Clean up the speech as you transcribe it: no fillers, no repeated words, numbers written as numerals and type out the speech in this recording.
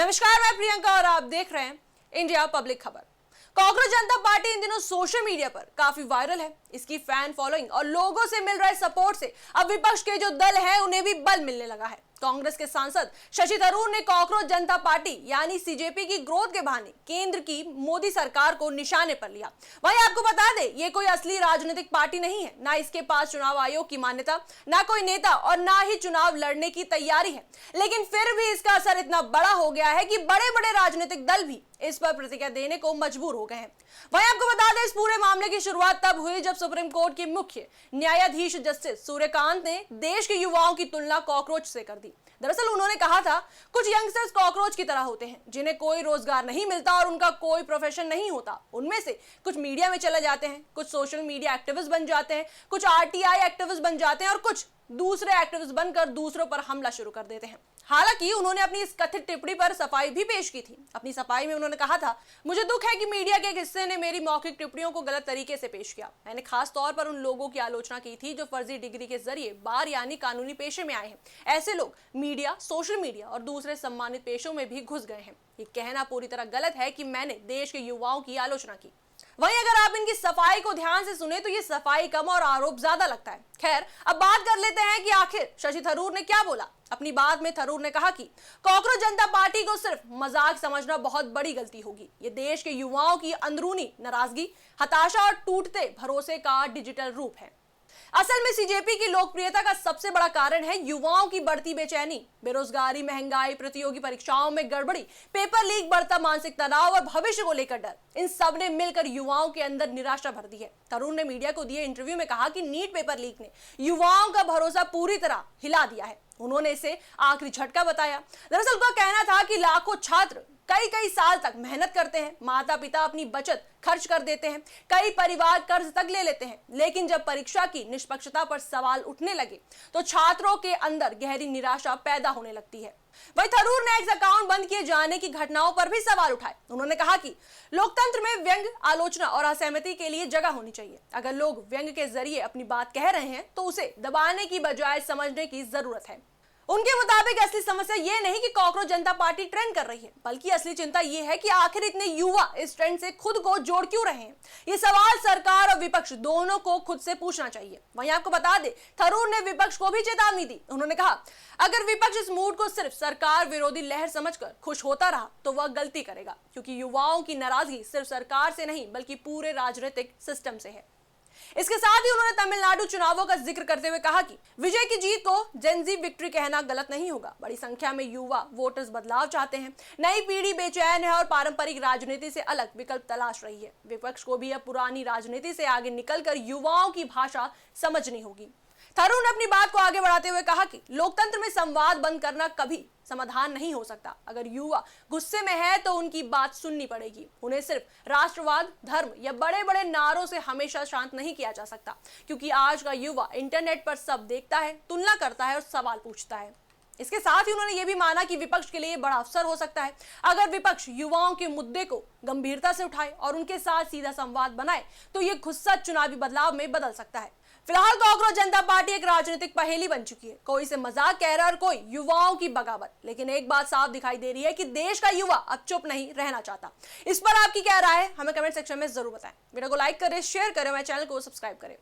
नमस्कार, मैं प्रियंका और आप देख रहे हैं इंडिया पब्लिक खबर। कांग्रेस जनता पार्टी इन दिनों सोशल मीडिया पर काफी वायरल है। इसकी फैन फॉलोइंग और लोगों से मिल रहे सपोर्ट से अब विपक्ष के जो दल है उन्हें भी बल मिलने लगा है। कांग्रेस के सांसद शशि थरूर ने कांग्रेस जनता पार्टी यानी सीजेपी की ग्रोथ के बहाने केंद्र की मोदी सरकार को निशाने पर लिया। वहीं आपको बता दें, ये कोई असली राजनीतिक पार्टी नहीं है, ना इसके पास चुनाव आयोग की मान्यता, ना कोई नेता और ना ही चुनाव लड़ने की तैयारी है। लेकिन फिर भी इसका असर इतना बड़ा हो गया है कि बड़े बड़े राजनीतिक दल भी इस पर प्रतिक्रिया देने को मजबूर हो गए हैं। वहीं आपको बता दें, इस पूरे मामले की शुरुआत तब हुई जब सुप्रीम कोर्ट के मुख्य न्यायाधीश जस्टिस सूर्यकांत ने देश के युवाओं की तुलना कॉकरोच से कर दी। दरअसल उन्होंने कहा था, कुछ यंगस्टर्स कॉकरोच की तरह होते हैं जिन्हें कोई रोजगार नहीं मिलता और उनका कोई प्रोफेशन नहीं होता। उनमें से कुछ मीडिया में चले जाते हैं, कुछ सोशल मीडिया एक्टिविस्ट बन जाते हैं, कुछ आरटीआई एक्टिविस्ट बन जाते हैं और कुछ दूसरे एक्टिविस्ट बनकर दूसरों पर हमला शुरू कर देते हैं। हालांकि उन्होंने अपनी इस कथित टिप्पणी पर सफाई भी पेश की थी। अपनी सफाई में उन्होंने कहा था, मुझे दुख है कि मीडिया के एक हिस्से ने मेरी मौखिक टिप्पणियों को गलत तरीके से पेश किया। मैंने खास तौर पर उन लोगों की आलोचना की थी जो फर्जी डिग्री के जरिए बार यानी कानूनी पेशे में आए हैं। ऐसे लोग मीडिया, सोशल मीडिया और दूसरे सम्मानित पेशों में भी घुस गए हैं। ये कहना पूरी तरह गलत है कि मैंने देश के युवाओं की आलोचना की। वहीं अगर आप इनकी सफाई को ध्यान से सुने तो ये सफाई कम और आरोप ज्यादा लगता है। खैर, अब बात कर लेते हैं कि आखिर शशि थरूर ने क्या बोला। अपनी बात में थरूर ने कहा कि कांग्रेस जनता पार्टी को सिर्फ मजाक समझना बहुत बड़ी गलती होगी। ये देश के युवाओं की अंदरूनी नाराजगी, हताशा और टूटते भरोसे का डिजिटल रूप है। असल में सीजेपी की लोकप्रियता का सबसे बड़ा कारण है युवाओं की बढ़ती बेचैनी, बेरोजगारी, महंगाई, प्रतियोगी परीक्षाओं में गड़बड़ी, पेपर लीक, बढ़ता मानसिक तनाव और भविष्य को लेकर डर। इन सब ने मिलकर युवाओं के अंदर निराशा भर दी है। तरुण ने मीडिया को दिए इंटरव्यू में कहा कि नीट पेपर लीक ने युवाओं का भरोसा पूरी तरह हिला दिया है। उन्होंने इसे आखिरी झटका बताया। दरअसल उनका कहना था कि लाखों छात्र कई साल तक मेहनत करते हैं, माता पिता अपनी बचत खर्च कर देते हैं, कई परिवार कर्ज तक ले लेते हैं, लेकिन जब परीक्षा की निष्पक्षता पर सवाल उठने लगे तो छात्रों के अंदर गहरी निराशा पैदा होने लगती है। वहीं थरूर ने एक्स अकाउंट बंद किए जाने की घटनाओं पर भी सवाल उठाए। उन्होंने कहा कि लोकतंत्र में व्यंग, आलोचना और असहमति के लिए जगह होनी चाहिए। अगर लोग व्यंग के जरिए अपनी बात कह रहे हैं तो उसे दबाने की बजाय समझने की जरूरत है। उनके मुताबिक असली समस्या ये नहीं कि कांग्रेस जनता पार्टी ट्रेंड कर रही है, बल्कि असली चिंता ये है कि आखिर इतने युवा इस ट्रेंड से खुद को जोड़ क्यों रहे हैं। ये सवाल सरकार और विपक्ष दोनों को खुद से पूछना चाहिए। वहीं आपको बता दें, थरूर ने विपक्ष को भी चेतावनी दी। उन्होंने कहा, अगर विपक्ष इस मूड को सिर्फ सरकार विरोधी लहर समझकर खुश होता रहा तो वह गलती करेगा, क्योंकि युवाओं की नाराजगी सिर्फ सरकार से नहीं बल्कि पूरे राजनीतिक सिस्टम से है। इसके साथ ही उन्होंने तमिलनाडु चुनावों का जिक्र करते हुए कहा कि विजय की जीत को जेनजी विक्ट्री कहना गलत नहीं होगा। बड़ी संख्या में युवा वोटर्स बदलाव चाहते हैं, नई पीढ़ी बेचैन है और पारंपरिक राजनीति से अलग विकल्प तलाश रही है। विपक्ष को भी अब पुरानी राजनीति से आगे निकलकर युवाओं की भाषा समझनी होगी। थरूर ने अपनी बात को आगे बढ़ाते हुए कहा कि लोकतंत्र में संवाद बंद करना कभी समाधान नहीं हो सकता। अगर युवा गुस्से में है तो उनकी बात सुननी पड़ेगी। उन्हें सिर्फ राष्ट्रवाद, धर्म या बड़े बड़े नारों से हमेशा शांत नहीं किया जा सकता, क्योंकि आज का युवा इंटरनेट पर सब देखता है, तुलना करता है और सवाल पूछता है। इसके साथ ही उन्होंने ये भी माना कि विपक्ष के लिए बड़ा अवसर हो सकता है। अगर विपक्ष युवाओं के मुद्दे को गंभीरता से उठाए और उनके साथ सीधा संवाद बनाए तो ये गुस्सा चुनावी बदलाव में बदल सकता है। फिलहाल कांग्रेस जनता पार्टी एक राजनीतिक पहेली बन चुकी है। कोई इसे मजाक कह रहा है और कोई युवाओं की बगावत। लेकिन एक बात साफ दिखाई दे रही है कि देश का युवा अब चुप नहीं रहना चाहता। इस पर आपकी क्या राय है, हमें कमेंट सेक्शन में जरूर बताएं। वीडियो को लाइक करें, शेयर करें, हमारे चैनल को सब्सक्राइब करें।